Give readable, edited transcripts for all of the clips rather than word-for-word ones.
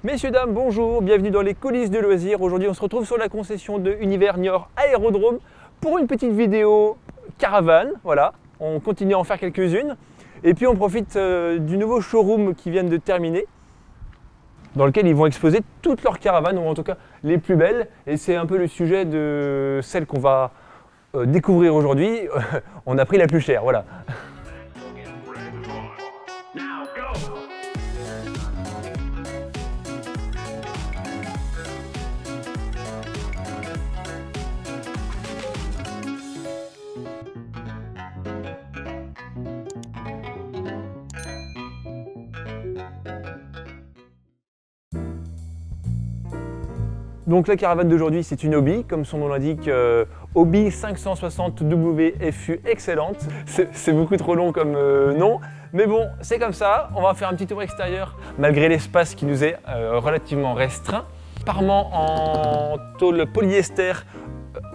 Messieurs, dames, bonjour, bienvenue dans les coulisses de loisirs. Aujourd'hui, on se retrouve sur la concession de Univers Niort Aérodrome pour une petite vidéo caravane. Voilà, on continue à en faire quelques-unes. Et puis, on profite du nouveau showroom qui vient de terminer, dans lequel ils vont exposer toutes leurs caravanes, ou en tout cas les plus belles. Et c'est un peu le sujet de celle qu'on va découvrir aujourd'hui. On a pris la plus chère, voilà. Donc la caravane d'aujourd'hui, c'est une Hobie, comme son nom l'indique, Hobie 560 WFU excellente. C'est beaucoup trop long comme nom, mais bon, c'est comme ça. On va faire un petit tour extérieur, malgré l'espace qui nous est relativement restreint. Parement en tôle polyester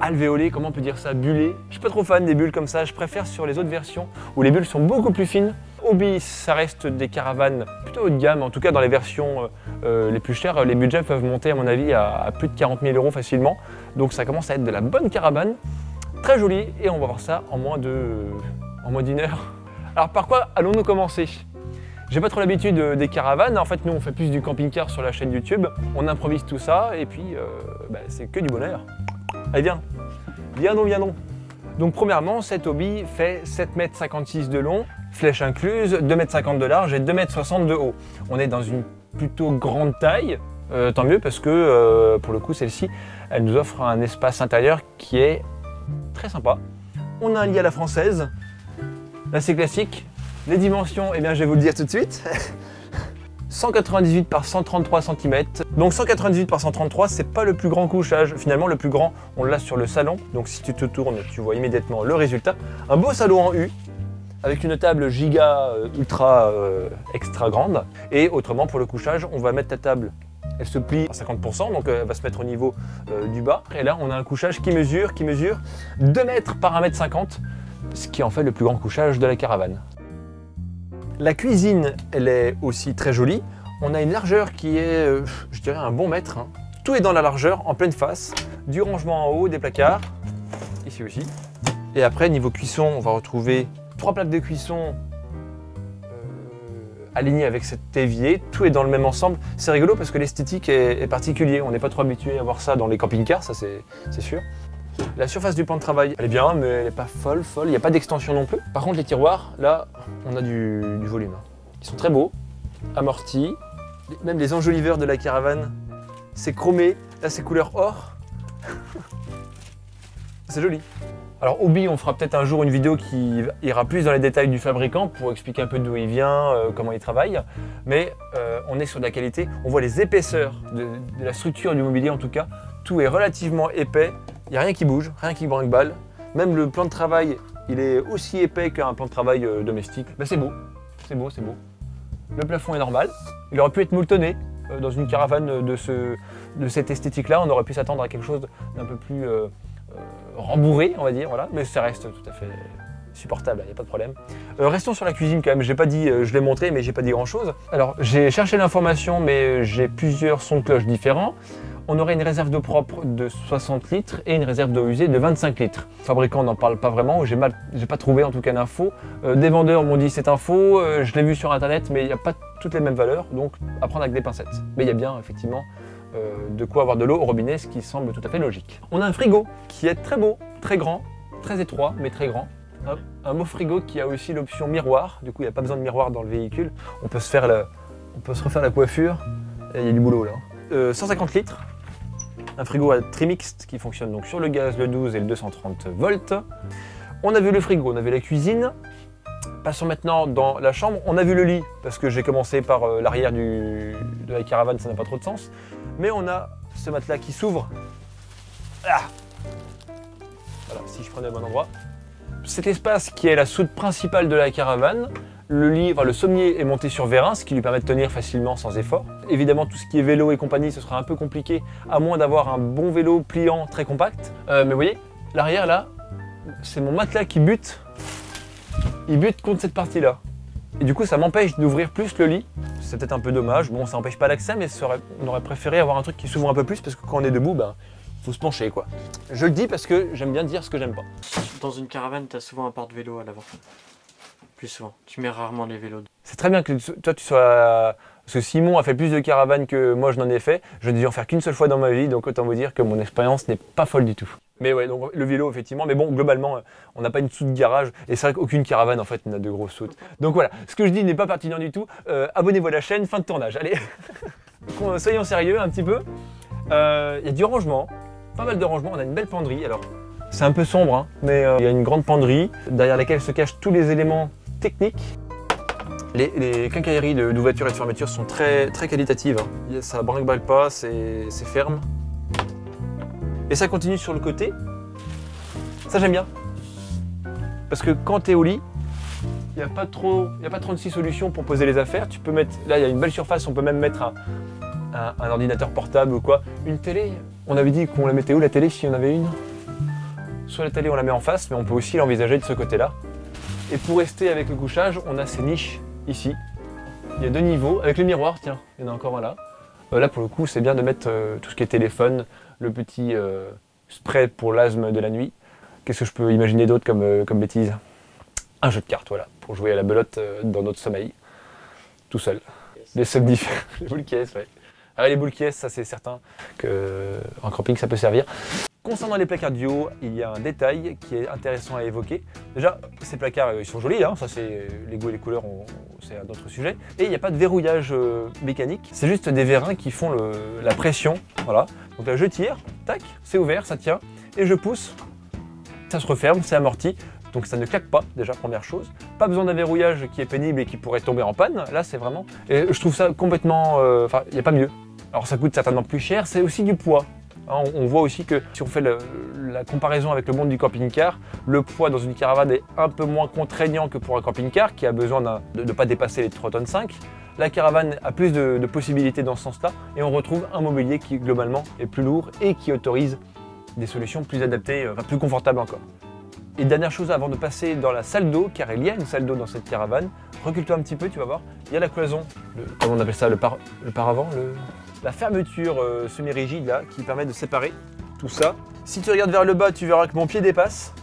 alvéolée, comment on peut dire ça, bullée. Je suis pas trop fan des bulles comme ça, je préfère sur les autres versions où les bulles sont beaucoup plus fines. Hobie, ça reste des caravanes plutôt haut de gamme, en tout cas dans les versions les plus chères, les budgets peuvent monter à mon avis à plus de 40 000 € facilement. Donc ça commence à être de la bonne caravane, très jolie, et on va voir ça en moins d'une heure. Alors par quoi allons-nous commencer? J'ai pas trop l'habitude des caravanes, en fait nous on fait plus du camping-car sur la chaîne YouTube, on improvise tout ça et puis c'est que du bonheur. Allez viens donc. Donc premièrement, cette Hobie fait 7,56 m de long, flèche incluse, 2,50 m de large et 2,60 m de haut. On est dans une plutôt grande taille, tant mieux parce que pour le coup celle-ci, elle nous offre un espace intérieur qui est très sympa. On a un lit à la française, là c'est classique. Les dimensions, eh bien je vais vous le dire tout de suite. 198 par 133 cm. Donc 198 par 133, c'est pas le plus grand couchage. Finalement, le plus grand, on l'a sur le salon. Donc si tu te tournes, tu vois immédiatement le résultat. Un beau salon en U, avec une table giga ultra extra grande. Et autrement, pour le couchage, on va mettre ta table. Elle se plie à 50%, donc elle va se mettre au niveau du bas. Et là, on a un couchage qui mesure 2 mètres par 1,50 m, ce qui en fait le plus grand couchage de la caravane. La cuisine, elle est aussi très jolie. On a une largeur qui est, je dirais, un bon mètre. Hein. Tout est dans la largeur, en pleine face. Du rangement en haut, des placards, ici aussi. Et après, niveau cuisson, on va retrouver 3 plaques de cuisson alignées avec cet évier. Tout est dans le même ensemble. C'est rigolo parce que l'esthétique est particulière. On n'est pas trop habitué à voir ça dans les camping-cars, ça c'est sûr. La surface du plan de travail, elle est bien, mais elle n'est pas folle. Il n'y a pas d'extension non plus. Par contre, les tiroirs, là, on a du volume. Ils sont très beaux, amortis. Même les enjoliveurs de la caravane, c'est chromé. Là, c'est couleur or. C'est joli. Alors, Hobie, on fera peut-être un jour une vidéo qui ira plus dans les détails du fabricant pour expliquer un peu d'où il vient, comment il travaille. Mais on est sur de la qualité. On voit les épaisseurs de la structure du mobilier, en tout cas. Tout est relativement épais. Il n'y a rien qui bouge, rien qui brinque-balle. Même le plan de travail, il est aussi épais qu'un plan de travail domestique. Mais c'est beau, c'est beau. Le plafond est normal. Il aurait pu être molletonné dans une caravane de cette esthétique-là. On aurait pu s'attendre à quelque chose d'un peu plus rembourré, on va dire. Voilà. Mais ça reste tout à fait supportable, il n'y a pas de problème. Restons sur la cuisine quand même. J'ai pas dit, je l'ai montré, mais j'ai pas dit grand-chose. Alors, j'ai cherché l'information, mais j'ai plusieurs sons de cloche différents. On aurait une réserve d'eau propre de 60 litres et une réserve d'eau usée de 25 litres. Le fabricant n'en parle pas vraiment, j'ai pas trouvé en tout cas d'infos. Des vendeurs m'ont dit cette info, je l'ai vu sur internet, mais il n'y a pas toutes les mêmes valeurs, donc à prendre avec des pincettes. Mais il y a bien effectivement de quoi avoir de l'eau au robinet, ce qui semble tout à fait logique. On a un frigo qui est très beau, très grand, très étroit, mais très grand. Un beau frigo qui a aussi l'option miroir, du coup il n'y a pas besoin de miroir dans le véhicule. On peut se refaire la coiffure, et il y a du boulot là. 150 litres. Un frigo à trimixte qui fonctionne donc sur le gaz, le 12 et le 230 volts. On a vu le frigo, on a vu la cuisine. Passons maintenant dans la chambre. On a vu le lit, parce que j'ai commencé par l'arrière de la caravane, ça n'a pas trop de sens. Mais on a ce matelas qui s'ouvre. Ah, voilà, si je prenais le bon endroit. Cet espace qui est la soute principale de la caravane. Le lit, enfin, le sommier est monté sur vérin, ce qui lui permet de tenir facilement sans effort. Évidemment, tout ce qui est vélo et compagnie, ce sera un peu compliqué, à moins d'avoir un bon vélo pliant très compact. Mais vous voyez, l'arrière là, c'est mon matelas qui bute. Il bute contre cette partie-là. Et du coup, ça m'empêche d'ouvrir plus le lit. C'est peut-être un peu dommage. Bon, ça n'empêche pas l'accès, mais on aurait préféré avoir un truc qui s'ouvre un peu plus parce que quand on est debout, ben, faut se pencher quoi. Je le dis parce que j'aime bien dire ce que j'aime pas. Dans une caravane, tu as souvent un porte-vélo à l'avant. Plus souvent. Tu mets rarement les vélos. C'est très bien que toi tu sois... Parce que Simon a fait plus de caravanes que moi je n'en ai fait. Je n'ai dû en faire qu'une seule fois dans ma vie, donc autant vous dire que mon expérience n'est pas folle du tout. Mais ouais, donc le vélo effectivement, mais bon, globalement, on n'a pas une soute garage, et c'est vrai qu'aucune caravane en fait n'a de grosses soutes. Donc voilà, ce que je dis n'est pas pertinent du tout. Abonnez-vous à la chaîne, fin de tournage, allez. Soyons sérieux un petit peu. Il y a du rangement, pas mal de rangement, on a une belle penderie. Alors, c'est un peu sombre, hein, mais il y a une grande penderie, derrière laquelle se cachent tous les éléments techniques. Les quincailleries d'ouverture et de fermeture sont très qualitatives. Hein. Ça brinque-balle pas, c'est ferme. Et ça continue sur le côté. Ça j'aime bien. Parce que quand tu es au lit, il n'y a pas 36 solutions pour poser les affaires. Tu peux mettre, là il y a une belle surface, on peut même mettre un ordinateur portable ou quoi. Une télé, on avait dit qu'on la mettait où la télé si on avait une? Soit la télé on la met en face, mais on peut aussi l'envisager de ce côté-là. Et pour rester avec le couchage, on a ces niches ici. Il y a 2 niveaux, avec le miroir, tiens, il y en a encore un là. Là pour le coup c'est bien de mettre tout ce qui est téléphone, le petit spray pour l'asthme de la nuit. Qu'est-ce que je peux imaginer d'autre comme bêtise? Un jeu de cartes, voilà, pour jouer à la belote dans notre sommeil, tout seul. Les somnifères, les boules qui ouais. Ah, les boules qui ça c'est certain qu'en camping ça peut servir. Concernant les placards du haut, il y a un détail qui est intéressant à évoquer. Déjà, ces placards, ils sont jolis, hein, ça c'est les goûts et les couleurs, c'est un autre sujet. Et il n'y a pas de verrouillage mécanique, c'est juste des vérins qui font la pression. Voilà. Donc là, je tire, tac, c'est ouvert, ça tient, et je pousse, ça se referme, c'est amorti. Donc ça ne claque pas, déjà, première chose. Pas besoin d'un verrouillage qui est pénible et qui pourrait tomber en panne. Là, c'est vraiment... Et je trouve ça complètement... Enfin, il n'y a pas mieux. Alors ça coûte certainement plus cher, c'est aussi du poids. On voit aussi que si on fait la comparaison avec le monde du camping-car, le poids dans une caravane est un peu moins contraignant que pour un camping-car qui a besoin de ne pas dépasser les 3,5 tonnes. La caravane a plus de possibilités dans ce sens-là et on retrouve un mobilier qui globalement est plus lourd et qui autorise des solutions plus adaptées, plus confortables encore. Et dernière chose avant de passer dans la salle d'eau, car il y a une salle d'eau dans cette caravane, recule-toi un petit peu, tu vas voir, il y a la cloison, comment on appelle ça, le paravent, la fermeture semi-rigide là, qui permet de séparer tout ça. Si tu regardes vers le bas, tu verras que mon pied dépasse.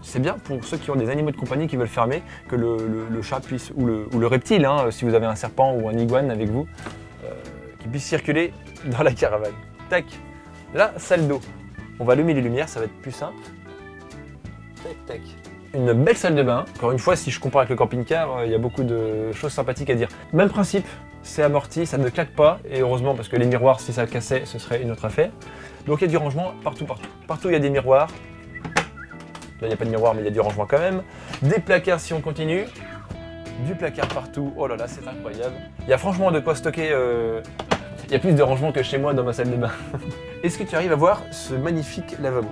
C'est bien pour ceux qui ont des animaux de compagnie qui veulent fermer, que le chat puisse, ou le reptile, hein, si vous avez un serpent ou un iguane avec vous, qui puisse circuler dans la caravane. Tac, la salle d'eau. On va allumer les lumières, ça va être plus simple. Tac, tac. Une belle salle de bain. Encore une fois, si je compare avec le camping-car, il y a beaucoup de choses sympathiques à dire. Même principe, c'est amorti, ça ne claque pas, et heureusement parce que les miroirs, si ça cassait, ce serait une autre affaire. Donc il y a du rangement partout. Partout il y a des miroirs. Là il n'y a pas de miroir, mais il y a du rangement quand même. Des placards si on continue. Du placard partout. Oh là là, c'est incroyable. Il y a franchement de quoi stocker. Il y a plus de rangement que chez moi dans ma salle de bain. Est-ce que tu arrives à voir ce magnifique lavabo?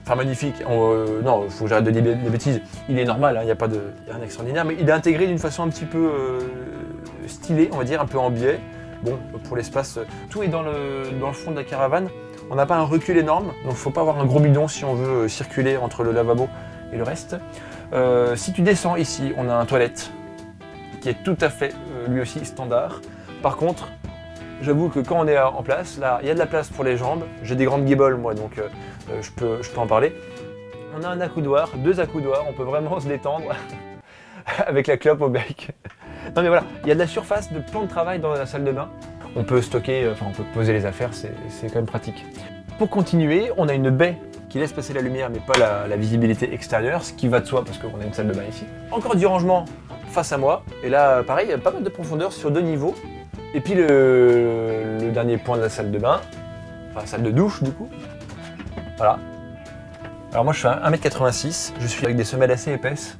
Enfin magnifique, non, il faut que j'arrête de dire des bêtises. Il est normal, il n'y a pas de rien d'extraordinaire, mais il est intégré d'une façon un petit peu stylée, on va dire, un peu en biais. Bon, pour l'espace, tout est dans le fond de la caravane. On n'a pas un recul énorme, donc il ne faut pas avoir un gros bidon si on veut circuler entre le lavabo et le reste. Si tu descends ici, on a un toilette qui est tout à fait, lui aussi, standard. Par contre, j'avoue que quand on est en place, là, il y a de la place pour les jambes. J'ai des grandes guiboles, moi, donc je peux en parler. On a un accoudoir, 2 accoudoirs, on peut vraiment se détendre avec la clope au bec. Non mais voilà, il y a de la surface de plan de travail dans la salle de bain. On peut stocker, on peut poser les affaires, c'est quand même pratique. Pour continuer, on a une baie qui laisse passer la lumière mais pas la visibilité extérieure, ce qui va de soi parce qu'on a une salle de bain ici. Encore du rangement face à moi, et là pareil, il y a pas mal de profondeur sur 2 niveaux. Et puis le dernier point de la salle de bain, enfin salle de douche du coup, voilà. Alors moi je fais 1,86 m, je suis avec des semelles assez épaisses,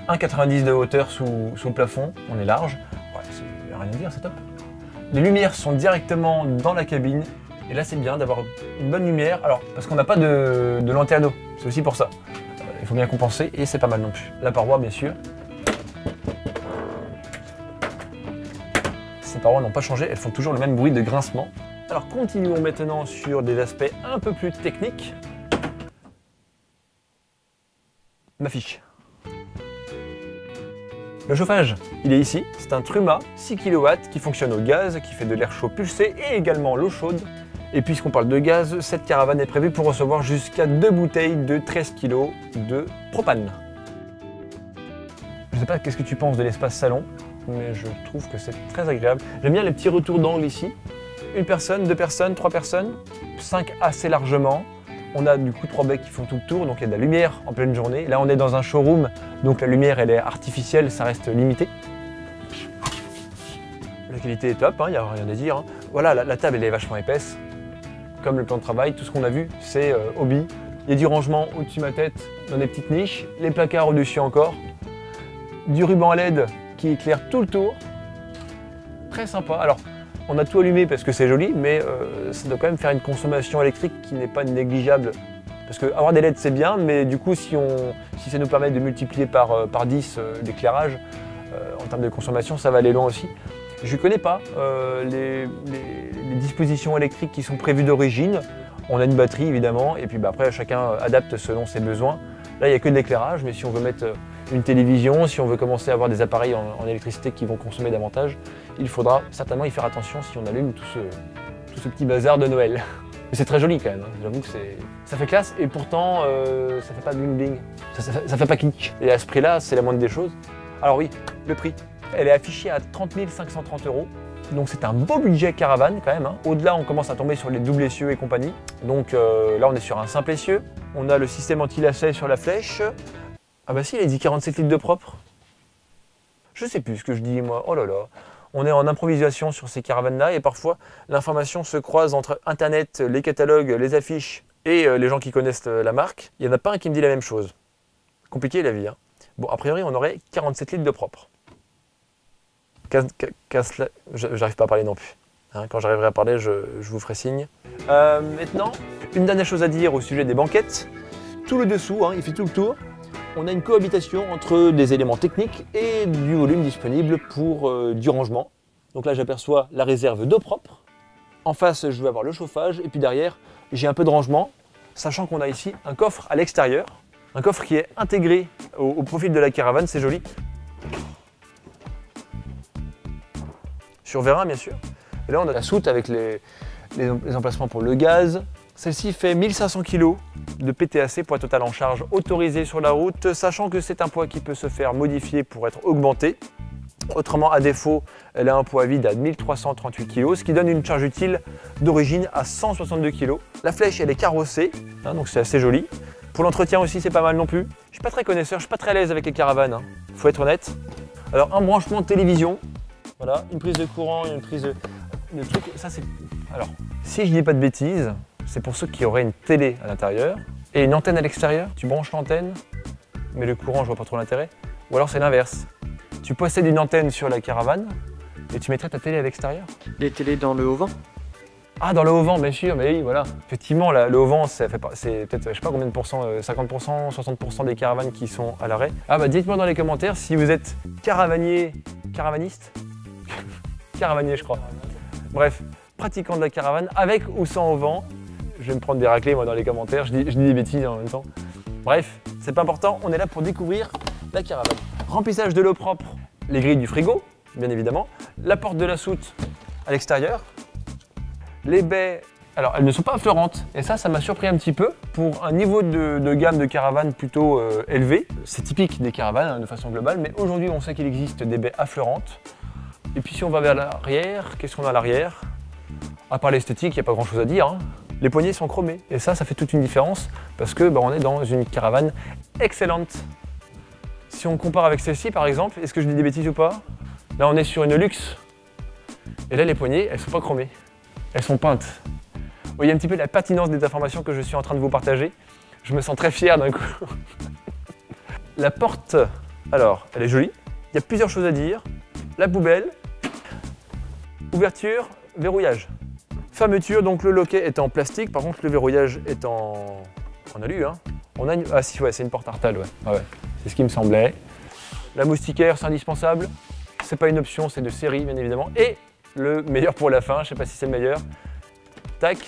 1,90 m de hauteur sous le plafond, on est large, ouais, c'est rien à dire, c'est top. Les lumières sont directement dans la cabine, et là c'est bien d'avoir une bonne lumière, alors parce qu'on n'a pas de lanterneau, c'est aussi pour ça. Il faut bien compenser, et c'est pas mal non plus. La paroi bien sûr. Ces parois n'ont pas changé, elles font toujours le même bruit de grincement. Alors continuons maintenant sur des aspects un peu plus techniques. Ma fiche. Le chauffage, il est ici. C'est un Truma 6 kW qui fonctionne au gaz, qui fait de l'air chaud pulsé et également l'eau chaude. Et puisqu'on parle de gaz, cette caravane est prévue pour recevoir jusqu'à 2 bouteilles de 13 kg de propane. Je sais pas qu'est-ce que tu penses de l'espace salon, mais je trouve que c'est très agréable. J'aime bien les petits retours d'angle ici. Une personne, 2 personnes, 3 personnes, 5 assez largement. On a du coup 3 becs qui font tout le tour, donc il y a de la lumière en pleine journée. Là on est dans un showroom, donc la lumière elle est artificielle, ça reste limité. La qualité est top, il n'y a rien à dire. Hein. Voilà, la table elle est vachement épaisse. Comme le plan de travail, tout ce qu'on a vu c'est hobby. Il y a du rangement au-dessus de ma tête dans des petites niches, les placards au-dessus encore. Du ruban LED qui éclaire tout le tour. Très sympa. Alors, on a tout allumé parce que c'est joli, mais ça doit quand même faire une consommation électrique qui n'est pas négligeable. Parce que avoir des LED c'est bien, mais du coup si ça nous permet de multiplier par 10 l'éclairage, en termes de consommation, ça va aller loin aussi. Je ne connais pas les dispositions électriques qui sont prévues d'origine. On a une batterie évidemment, et puis après chacun adapte selon ses besoins. Là il n'y a que de l'éclairage, mais si on veut mettre une télévision, si on veut commencer à avoir des appareils en électricité qui vont consommer davantage, il faudra certainement y faire attention si on allume tout ce petit bazar de Noël. Mais c'est très joli quand même, hein. J'avoue que ça fait classe et pourtant ça fait pas bling bling, ça fait pas kitsch. Et à ce prix-là, c'est la moindre des choses. Alors oui, le prix. Elle est affichée à 30 530 €. Donc c'est un beau budget caravane quand même. Hein. Au-delà, on commence à tomber sur les doubles essieux et compagnie. Donc là, on est sur un simple essieu. On a le système anti-lacet sur la flèche. Ah bah si, il a dit 47 litres de propre. Je sais plus ce que je dis moi, oh là là. On est en improvisation sur ces caravanes-là et parfois l'information se croise entre Internet, les catalogues, les affiches et les gens qui connaissent la marque. Il n'y en a pas un qui me dit la même chose. Compliqué la vie. Hein. Bon, a priori, on aurait 47 litres de propre. J'arrive pas à parler non plus. Hein, quand j'arriverai à parler, je vous ferai signe. Maintenant, une dernière chose à dire au sujet des banquettes. Tout le dessous, hein, il fait tout le tour. On a une cohabitation entre des éléments techniques et du volume disponible pour du rangement. Donc là, j'aperçois la réserve d'eau propre. En face, je vais avoir le chauffage. Et puis derrière, j'ai un peu de rangement, sachant qu'on a ici un coffre à l'extérieur. Un coffre qui est intégré au profil de la caravane, c'est joli. Sur vérin, bien sûr. Et là, on a la soute avec les emplacements pour le gaz. Celle-ci fait 1500 kg de PTAC, poids total en charge autorisé sur la route, sachant que c'est un poids qui peut se faire modifier pour être augmenté. Autrement, à défaut, elle a un poids vide à 1338 kg, ce qui donne une charge utile d'origine à 162 kg. La flèche, elle est carrossée, hein, donc c'est assez joli. Pour l'entretien aussi, c'est pas mal non plus. Je suis pas très connaisseur, je suis pas très à l'aise avec les caravanes, hein. Faut être honnête. Alors, un branchement de télévision, voilà, une prise de courant, une prise de truc. Ça, c'est. Alors, si je dis pas de bêtises, c'est pour ceux qui auraient une télé à l'intérieur et une antenne à l'extérieur. Tu branches l'antenne, mais le courant, je vois pas trop l'intérêt. Ou alors c'est l'inverse. Tu possèdes une antenne sur la caravane et tu mettrais ta télé à l'extérieur. Les télés dans le haut-vent? Ah, dans le haut-vent, bien sûr, mais oui, voilà. Effectivement, là, le haut-vent, c'est peut-être, je sais pas combien de pourcents, 50%, 60% des caravanes qui sont à l'arrêt. Ah bah dites-moi dans les commentaires si vous êtes caravanier, caravaniste caravanier, je crois. Bref, pratiquant de la caravane, avec ou sans auvent. Je vais me prendre des raclés, moi, dans les commentaires. Je dis des bêtises en même temps. Bref, c'est pas important. On est là pour découvrir la caravane. Remplissage de l'eau propre, les grilles du frigo, bien évidemment. La porte de la soute à l'extérieur. Les baies, alors elles ne sont pas affleurantes. Et ça m'a surpris un petit peu. Pour un niveau de gamme de caravane plutôt élevé, c'est typique des caravanes hein, de façon globale. Mais aujourd'hui, on sait qu'il existe des baies affleurantes. Et puis si on va vers l'arrière, qu'est-ce qu'on a à l'arrière? À part l'esthétique, il n'y a pas grand chose à dire. Hein. Les poignées sont chromées. Et ça fait toute une différence parce que on est dans une caravane excellente. Si on compare avec celle-ci par exemple, est-ce que je dis des bêtises ou pas? Là on est sur une luxe. Et là les poignées, elles ne sont pas chromées. Elles sont peintes. Vous voyez un petit peu la pertinence des informations que je suis en train de vous partager. Je me sens très fier d'un coup. La porte, alors, elle est jolie. Il y a plusieurs choses à dire. La poubelle, ouverture, verrouillage. Fermeture, donc le loquet est en plastique, par contre le verrouillage est en alu. Hein. On a une... Ah si, ouais, c'est une porte Artal, ouais. Ah, ouais. C'est ce qui me semblait. La moustiquaire, c'est indispensable. C'est pas une option, c'est de série, bien évidemment. Et le meilleur pour la fin, je sais pas si c'est le meilleur. Tac,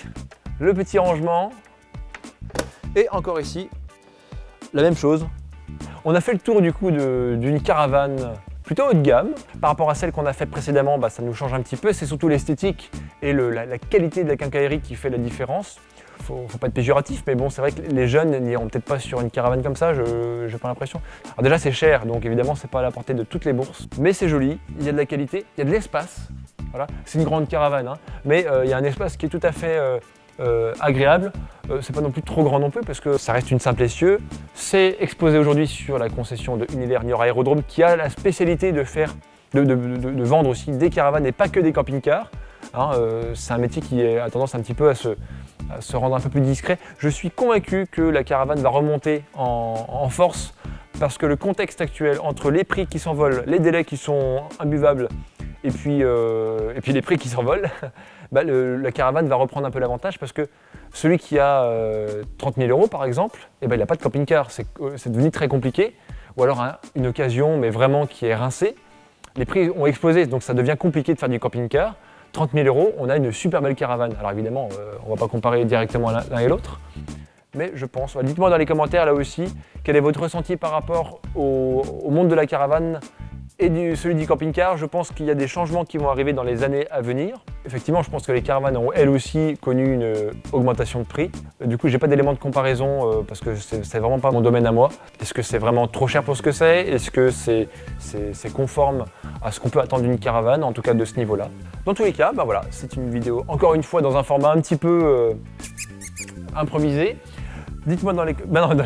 le petit rangement. Et encore ici, la même chose. On a fait le tour du coup d'une caravane plutôt haut de gamme. Par rapport à celle qu'on a faite précédemment, ça nous change un petit peu. C'est surtout l'esthétique et la qualité de la quincaillerie qui fait la différence. Faut pas être péjoratif, mais bon, c'est vrai que les jeunes n'iront peut-être pas sur une caravane comme ça, j'ai pas l'impression. Alors déjà, c'est cher, donc évidemment, c'est pas à la portée de toutes les bourses. Mais c'est joli, il y a de la qualité, il y a de l'espace. Voilà. C'est une grande caravane, hein, mais il y a un espace qui est tout à fait agréable. C'est pas non plus trop grand non plus, parce que ça reste une simple essieu. C'est exposé aujourd'hui sur la concession de Univers Niort Aérodrome, qui a la spécialité de vendre aussi des caravanes et pas que des camping-cars. Hein, c'est un métier qui a tendance un petit peu à se rendre un peu plus discret. Je suis convaincu que la caravane va remonter en force parce que le contexte actuel entre les prix qui s'envolent, les délais qui sont imbuvables et puis les prix qui s'envolent, la caravane va reprendre un peu l'avantage parce que celui qui a 30 000 € par exemple, il n'a pas de camping-car, c'est devenu très compliqué. Ou alors une occasion mais vraiment qui est rincée. Les prix ont explosé donc ça devient compliqué de faire du camping-car. 30 000 €, on a une super belle caravane. Alors évidemment, on ne va pas comparer directement l'un et l'autre, mais je pense. Dites-moi dans les commentaires là aussi, quel est votre ressenti par rapport au monde de la caravane et celui du camping-car. Je pense qu'il y a des changements qui vont arriver dans les années à venir. Effectivement, je pense que les caravanes ont elles aussi connu une augmentation de prix. Du coup, j'ai pas d'éléments de comparaison parce que c'est vraiment pas mon domaine à moi. Est-ce que c'est vraiment trop cher pour ce que c'est? Est-ce que c'est conforme à ce qu'on peut attendre d'une caravane, en tout cas de ce niveau-là? Dans tous les cas, voilà, c'est une vidéo, encore une fois, dans un format un petit peu improvisé. Dites-moi dans les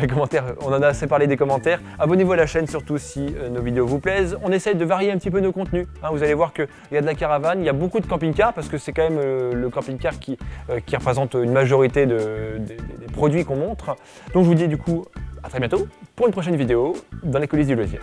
commentaires, on en a assez parlé des commentaires. Abonnez-vous à la chaîne surtout si nos vidéos vous plaisent. On essaye de varier un petit peu nos contenus. Hein, vous allez voir qu'il y a de la caravane, il y a beaucoup de camping-cars parce que c'est quand même le camping-car qui représente une majorité des produits qu'on montre. Donc je vous dis du coup à très bientôt pour une prochaine vidéo dans les coulisses du loisir.